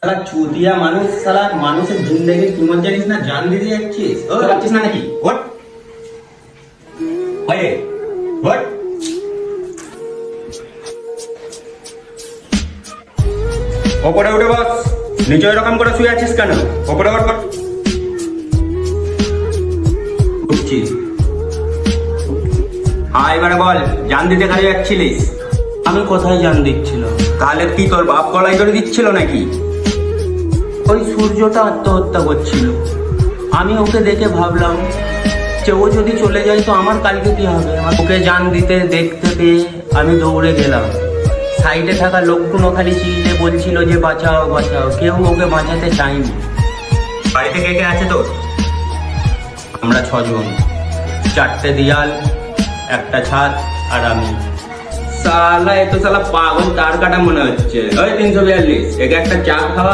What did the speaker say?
শালা চুতিয়া মানুষ, শালা মানুষের জিন্দেগির কিমত জানিস না, জান দিতে যাচ্ছিস। ও যাচ্ছিস না নাকি? ওঠ ওয়ে ওঠ। ওপরে উঠে বস। নিচে এরকম করে শুয়ে আছিস কেন? ওপরে ওঠ। উঠছিস? হ্যাঁ এবারে বল, জান দিতে কাজে যাচ্ছিলিস? আমি কোথায় জান দিচ্ছিল? তাহলে কি তোর বাপ গলায় ধরে দিচ্ছিল নাকি? ওই সূর্যটা আত্মহত্যা করছিল। আমি ওকে দেখে ভাবলাম যে ও যদি চলে যায় তো আমার কালকে কি হবে। ওকে জান দিতে দেখতে পেয়ে আমি দৌড়ে গেলাম। সাইডে থাকা লোকগুলো খালি চিল্লে বলছিল যে বাঁচাও বাঁচাও, কেউ ওকে বাঁচাতে চায়নি। বাড়িতে কে কে আছে তোর? আমরা 6 জন, 4টে দেয়াল, একটা ছাদ আর আমি। শালা এ তো শালা পাগল তার কাটা মনে হচ্ছে। ওই 342, একে একটা চা খাওয়া।